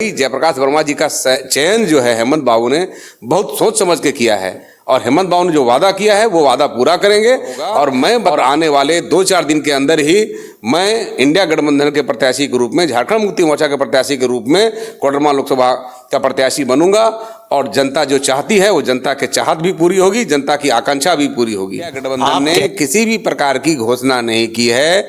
भाई जयप्रकाश वर्मा जी का चयन जो है हेमंत बाबू ने बहुत सोच समझ के किया है और हेमंत बाबू ने जो वादा किया है वो वादा पूरा करेंगे। और मैं और आने वाले 2-4 दिन के अंदर ही मैं इंडिया गठबंधन के प्रत्याशी के रूप में, झारखंड मुक्ति मोर्चा के प्रत्याशी के रूप में कोडरमा लोकसभा का प्रत्याशी बनूंगा। और जनता जो चाहती है वो जनता के चाहत भी पूरी होगी, जनता की आकांक्षा भी पूरी होगी। गठबंधन ने किसी भी प्रकार की घोषणा नहीं की है।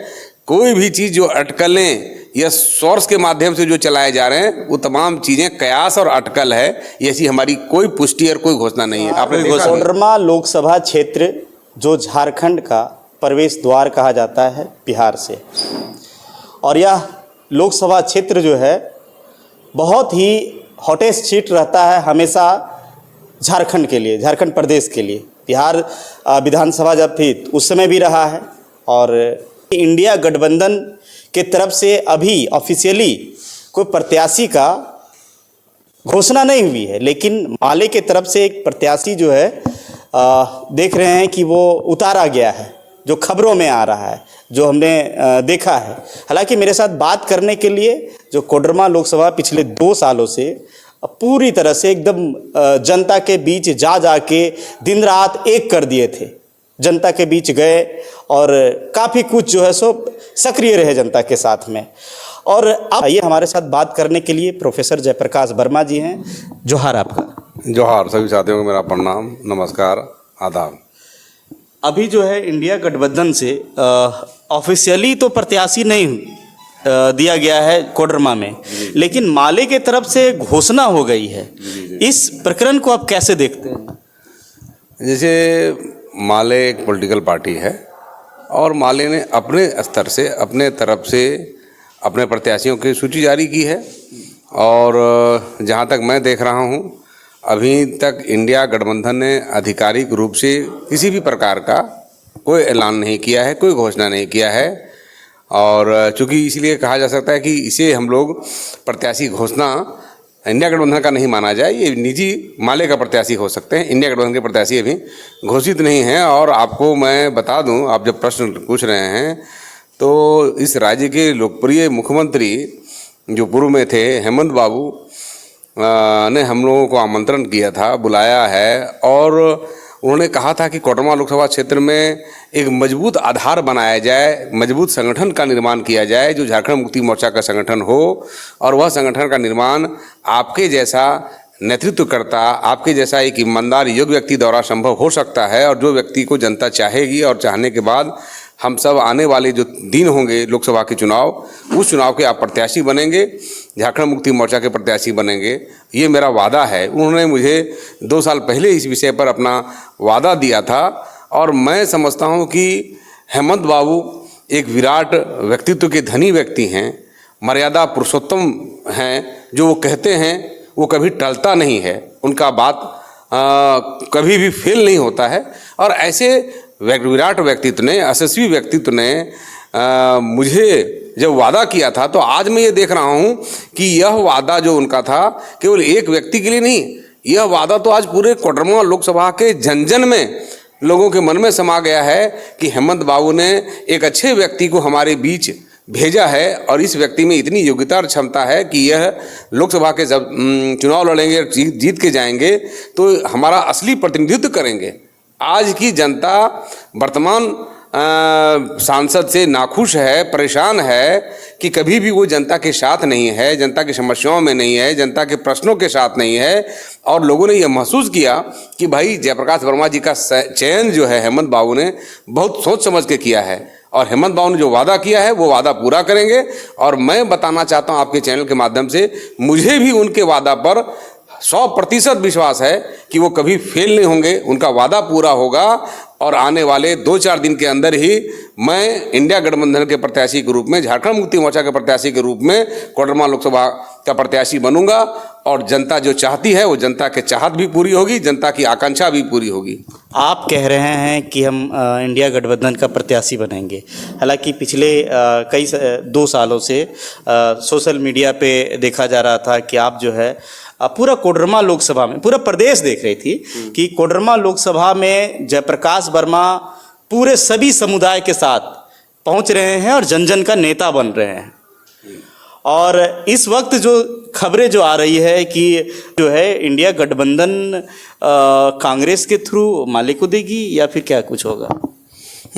कोई भी चीज जो अटकलें या सोर्स के माध्यम से जो चलाए जा रहे हैं वो तमाम चीजें कयास और अटकल है। ऐसी हमारी कोई पुष्टि और कोई घोषणा नहीं है। आपने कोडरमा लोकसभा क्षेत्र जो झारखंड का प्रवेश द्वार कहा जाता है बिहार से, और यह लोकसभा क्षेत्र जो है बहुत ही हॉटेस्ट सीट रहता है हमेशा झारखंड के लिए, झारखंड प्रदेश के लिए। बिहार विधानसभा जब थी उस समय भी रहा है। और इंडिया गठबंधन के तरफ से अभी ऑफिशियली कोई प्रत्याशी का घोषणा नहीं हुई है, लेकिन माले के तरफ से एक प्रत्याशी जो है देख रहे हैं कि वो उतारा गया है, जो खबरों में आ रहा है, जो हमने देखा है। हालांकि मेरे साथ बात करने के लिए जो कोडरमा लोकसभा पिछले 2 सालों से पूरी तरह से एकदम जनता के बीच जा के दिन रात एक कर दिए थे, जनता के बीच गए और काफ़ी कुछ जो है सो सक्रिय रहे जनता के साथ में। और अब आइए हमारे साथ बात करने के लिए प्रोफेसर जयप्रकाश वर्मा जी हैं। जोहार आपका। जोहार सभी साथियों को मेरा प्रणाम, नमस्कार, आदाब। अभी जो है इंडिया गठबंधन से ऑफिशियली तो प्रत्याशी नहीं दिया गया है कोडरमा में, लेकिन माले के तरफ से घोषणा हो गई है। इस प्रकरण को आप कैसे देखते हैं? जैसे माले एक पॉलिटिकल पार्टी है और माले ने अपने स्तर से, अपने तरफ से अपने प्रत्याशियों की सूची जारी की है। और जहाँ तक मैं देख रहा हूँ अभी तक इंडिया गठबंधन ने आधिकारिक रूप से किसी भी प्रकार का कोई ऐलान नहीं किया है, कोई घोषणा नहीं किया है। और चूँकि इसलिए कहा जा सकता है कि इसे हम लोग प्रत्याशी घोषणा इंडिया गठबंधन का नहीं माना जाए, ये निजी माले का प्रत्याशी हो सकते हैं। इंडिया गठबंधन के प्रत्याशी अभी घोषित नहीं हैं। और आपको मैं बता दूं, आप जब प्रश्न पूछ रहे हैं तो इस राज्य के लोकप्रिय मुख्यमंत्री जो पूर्व में थे हेमंत बाबू ने हम लोगों को आमंत्रण किया था, बुलाया है। और उन्होंने कहा था कि कोडरमा लोकसभा क्षेत्र में एक मजबूत आधार बनाया जाए, मजबूत संगठन का निर्माण किया जाए जो झारखंड मुक्ति मोर्चा का संगठन हो। और वह संगठन का निर्माण आपके जैसा नेतृत्व करता, आपके जैसा एक ईमानदार योग्य व्यक्ति द्वारा संभव हो सकता है। और जो व्यक्ति को जनता चाहेगी और चाहने के बाद हम सब आने वाले जो दिन होंगे लोकसभा के चुनाव, उस चुनाव के आप प्रत्याशी बनेंगे, झारखंड मुक्ति मोर्चा के प्रत्याशी बनेंगे, ये मेरा वादा है। उन्होंने मुझे 2 साल पहले इस विषय पर अपना वादा दिया था। और मैं समझता हूँ कि हेमंत बाबू एक विराट व्यक्तित्व के धनी व्यक्ति हैं, मर्यादा पुरुषोत्तम हैं। जो वो कहते हैं वो कभी टलता नहीं है, उनका बात कभी भी फेल नहीं होता है। और ऐसे विराट व्यक्तित्व ने, यशस्वी व्यक्तित्व ने मुझे जब वादा किया था, तो आज मैं ये देख रहा हूँ कि यह वादा जो उनका था केवल एक व्यक्ति के लिए नहीं, यह वादा तो आज पूरे कोडरमा लोकसभा के जन जन में, लोगों के मन में समा गया है कि हेमंत बाबू ने एक अच्छे व्यक्ति को हमारे बीच भेजा है। और इस व्यक्ति में इतनी योग्यता और क्षमता है कि यह लोकसभा के जब चुनाव लड़ेंगे, जीत के जाएंगे तो हमारा असली प्रतिनिधित्व करेंगे। आज की जनता वर्तमान सांसद से नाखुश है, परेशान है कि कभी भी वो जनता के साथ नहीं है, जनता की समस्याओं में नहीं है, जनता के प्रश्नों के साथ नहीं है। और लोगों ने यह महसूस किया कि भाई जयप्रकाश वर्मा जी का चयन जो है हेमंत बाबू ने बहुत सोच समझ के किया है। और हेमंत बाबू ने जो वादा किया है वो वादा पूरा करेंगे। और मैं बताना चाहता हूँ आपके चैनल के माध्यम से, मुझे भी उनके वादा पर 100% विश्वास है कि वो कभी फेल नहीं होंगे, उनका वादा पूरा होगा। और आने वाले 2-4 दिन के अंदर ही मैं इंडिया गठबंधन के प्रत्याशी के रूप में, झारखंड मुक्ति मोर्चा के प्रत्याशी के रूप में कोडरमा लोकसभा का प्रत्याशी बनूंगा। और जनता जो चाहती है वो जनता के चाहत भी पूरी होगी, जनता की आकांक्षा भी पूरी होगी। आप कह रहे हैं कि हम इंडिया गठबंधन का प्रत्याशी बनेंगे। हालांकि पिछले 2 सालों से सोशल मीडिया पे देखा जा रहा था कि आप जो है पूरा कोडरमा लोकसभा में, पूरा प्रदेश देख रही थी कि कोडरमा लोकसभा में जयप्रकाश वर्मा पूरे सभी समुदाय के साथ पहुंच रहे हैं और जन जन का नेता बन रहे हैं। और इस वक्त जो खबरें जो आ रही है कि जो है इंडिया गठबंधन कांग्रेस के थ्रू माले को देगी या फिर क्या कुछ होगा?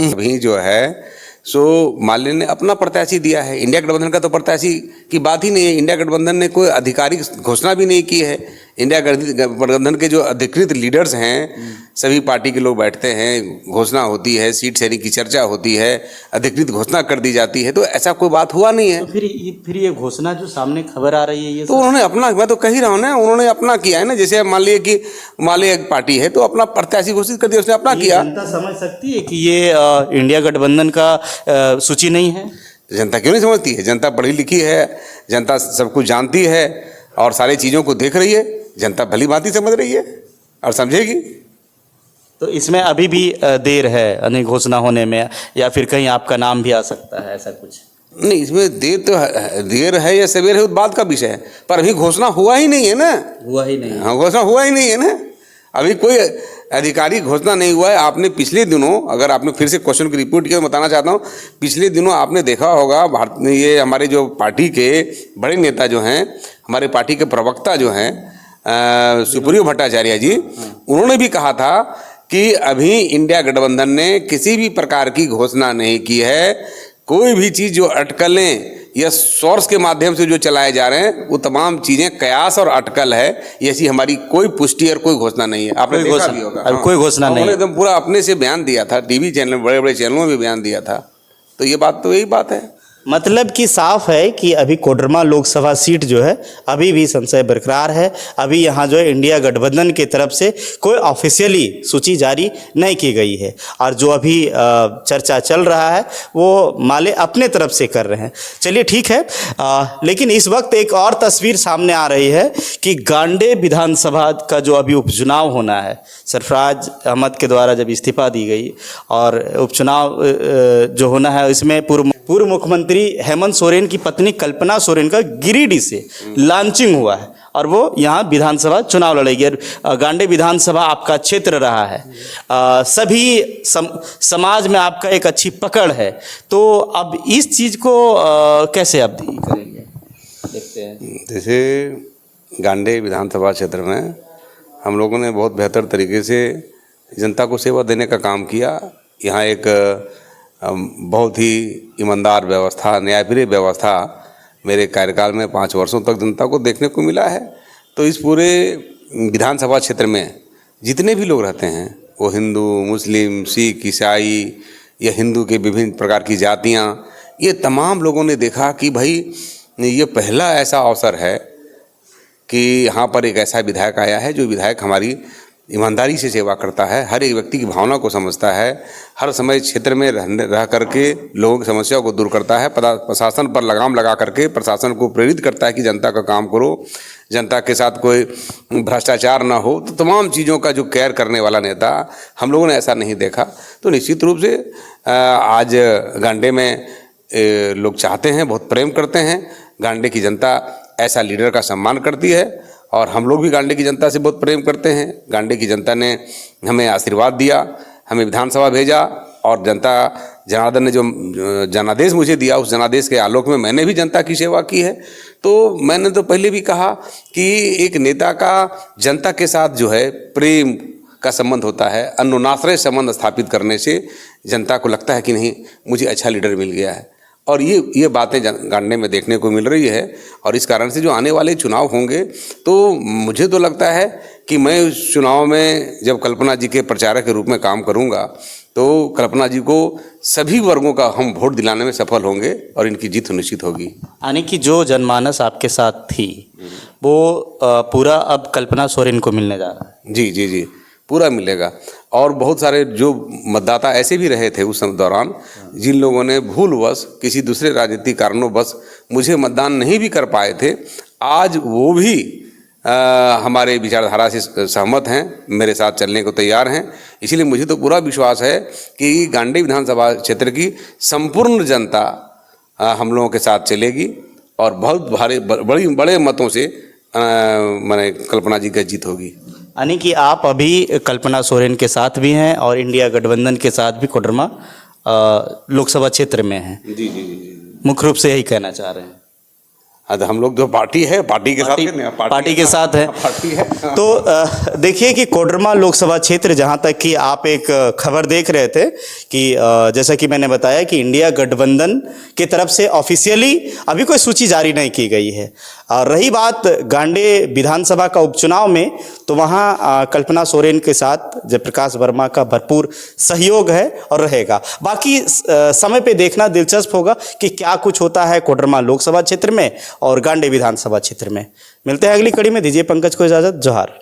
अभी जो है सो माले ने अपना प्रत्याशी दिया है। इंडिया गठबंधन का तो प्रत्याशी की बात ही नहीं है। इंडिया गठबंधन ने कोई आधिकारिक घोषणा भी नहीं की है। इंडिया गठबंधन के जो अधिकृत लीडर्स हैं, सभी पार्टी के लोग बैठते हैं, घोषणा होती है, सीट शेयरिंग की चर्चा होती है, अधिकृत घोषणा कर दी जाती है, तो ऐसा कोई बात हुआ नहीं है। तो फिर ये घोषणा जो सामने खबर आ रही है ये तो उन्होंने अपना, मैं तो कह ही रहा हूँ ना, उन्होंने अपना किया है ना। जैसे मान लिए कि माले एक पार्टी है तो अपना प्रत्याशी घोषित कर दिया, उसने अपना किया। जनता समझ सकती है कि ये इंडिया गठबंधन का सूची नहीं है? जनता क्यों नहीं समझती है? जनता पढ़ी लिखी है, जनता सब कुछ जानती है और सारी चीज़ों को देख रही है। जनता भली भांति समझ रही है और समझेगी। तो इसमें अभी भी देर है यानी घोषणा होने में, या फिर कहीं आपका नाम भी आ सकता है, ऐसा कुछ? नहीं, इसमें देर है या सवेर है उस बात का विषय है, पर अभी घोषणा हुआ ही नहीं है ना। हुआ ही नहीं? हाँ, घोषणा हुआ ही नहीं है ना। अभी कोई आधिकारिक घोषणा नहीं हुआ है। आपने पिछले दिनों, अगर आपने फिर से क्वेश्चन की रिपोर्ट किया तो बताना चाहता हूँ, पिछले दिनों आपने देखा होगा ये हमारे जो पार्टी के बड़े नेता जो हैं, हमारे पार्टी के प्रवक्ता जो हैं सुप्रियो भट्टाचार्य जी, उन्होंने भी कहा था कि अभी इंडिया गठबंधन ने किसी भी प्रकार की घोषणा नहीं की है। कोई भी चीज़ जो अटकलें या सोर्स के माध्यम से जो चलाए जा रहे हैं वो तमाम चीज़ें कयास और अटकल है। ऐसी हमारी कोई पुष्टि और कोई घोषणा नहीं है। आपने देखा भी होगा। हाँ, कोई घोषणा नहीं। उन्होंने एकदम पूरा अपने से बयान दिया था, टीवी चैनल, बड़े बड़े चैनलों में भी बयान दिया था। तो ये बात तो यही बात है। मतलब कि साफ है कि अभी कोडरमा लोकसभा सीट जो है अभी भी संशय बरकरार है। अभी यहाँ जो है इंडिया गठबंधन की तरफ से कोई ऑफिशियली सूची जारी नहीं की गई है, और जो अभी चर्चा चल रहा है वो माले अपने तरफ से कर रहे हैं। चलिए ठीक है, लेकिन इस वक्त एक और तस्वीर सामने आ रही है कि गांडे विधानसभा का जो अभी उपचुनाव होना है, सरफराज अहमद के द्वारा जब इस्तीफा दी गई और उपचुनाव जो होना है, इसमें पूर्व मुख्यमंत्री हेमंत सोरेन की पत्नी कल्पना सोरेन का गिरिडीह से लॉन्चिंग हुआ है और वो यहाँ विधानसभा चुनाव लड़ेगी। गांडे विधानसभा आपका क्षेत्र रहा है, सभी समाज में आपका एक अच्छी पकड़ है, तो अब इस चीज़ को कैसे आप करेंगे, देखते हैं? जैसे गांडे विधानसभा क्षेत्र में हम लोगों ने बहुत बेहतर तरीके से जनता को सेवा देने का काम किया। यहाँ एक बहुत ही ईमानदार व्यवस्था, न्यायप्रिय व्यवस्था मेरे कार्यकाल में 5 वर्षों तक जनता को देखने को मिला है। तो इस पूरे विधानसभा क्षेत्र में जितने भी लोग रहते हैं, वो हिंदू, मुस्लिम, सिख, ईसाई या हिंदू के विभिन्न प्रकार की जातियाँ, ये तमाम लोगों ने देखा कि भाई ये पहला ऐसा अवसर है कि यहाँ पर एक ऐसा विधायक आया है जो विधायक हमारी ईमानदारी से सेवा करता है, हर एक व्यक्ति की भावना को समझता है, हर समय क्षेत्र में रह करके लोगों की समस्याओं को दूर करता है, प्रशासन पर लगाम लगा करके प्रशासन को प्रेरित करता है कि जनता का काम करो, जनता के साथ कोई भ्रष्टाचार ना हो। तो तमाम चीज़ों का जो केयर करने वाला नेता, हम लोगों ने ऐसा नहीं देखा। तो निश्चित रूप से आज गांडे में लोग चाहते हैं, बहुत प्रेम करते हैं। गांडे की जनता ऐसा लीडर का सम्मान करती है और हम लोग भी गांडे की जनता से बहुत प्रेम करते हैं। गांडे की जनता ने हमें आशीर्वाद दिया, हमें विधानसभा भेजा और जनता जनार्दन ने जो जनादेश मुझे दिया, उस जनादेश के आलोक में मैंने भी जनता की सेवा की है। तो मैंने तो पहले भी कहा कि एक नेता का जनता के साथ जो है प्रेम का संबंध होता है, अन्योन्याश्रय संबंध स्थापित करने से जनता को लगता है कि नहीं, मुझे अच्छा लीडर मिल गया है। और ये बातें गांडे में देखने को मिल रही है। और इस कारण से जो आने वाले चुनाव होंगे, तो मुझे तो लगता है कि मैं उस चुनाव में जब कल्पना जी के प्रचारक के रूप में काम करूंगा, तो कल्पना जी को सभी वर्गों का हम वोट दिलाने में सफल होंगे और इनकी जीत सुनिश्चित होगी। यानी कि जो जनमानस आपके साथ थी वो पूरा अब कल्पना सोरेन को मिलने जा रहा है? जी जी जी, पूरा मिलेगा। और बहुत सारे जो मतदाता ऐसे भी रहे थे उस दौरान, जिन लोगों ने भूलवश किसी दूसरे राजनीतिक कारणों बस मुझे मतदान नहीं भी कर पाए थे, आज वो भी हमारे विचारधारा से सहमत हैं, मेरे साथ चलने को तैयार हैं। इसलिए मुझे तो पूरा विश्वास है कि गांडे विधानसभा क्षेत्र की संपूर्ण जनता हम लोगों के साथ चलेगी और बहुत भारी बड़े मतों से माने कल्पना जी की जीत होगी। यानी कि आप अभी कल्पना सोरेन के साथ भी हैं और इंडिया गठबंधन के साथ भी कोडरमा लोकसभा क्षेत्र में हैं? जी जी जी जी, मुख्य रूप से यही कहना चाह रहे हैं? अब हम लोग जो पार्टी है, पार्टी के साथ पार्टी के साथ है। पार्टी है। तो देखिए कि कोडरमा लोकसभा क्षेत्र, जहां तक कि आप एक खबर देख रहे थे कि जैसा कि मैंने बताया कि इंडिया गठबंधन की तरफ से ऑफिशियली अभी कोई सूची जारी नहीं की गई है। और रही बात गांडे विधानसभा का उपचुनाव में, तो वहां कल्पना सोरेन के साथ जयप्रकाश वर्मा का भरपूर सहयोग है और रहेगा। बाकी समय पे देखना दिलचस्प होगा कि क्या कुछ होता है कोडरमा लोकसभा क्षेत्र में और गांडे विधानसभा क्षेत्र में। मिलते हैं अगली कड़ी में, दीजिए पंकज को इजाजत। जोहार।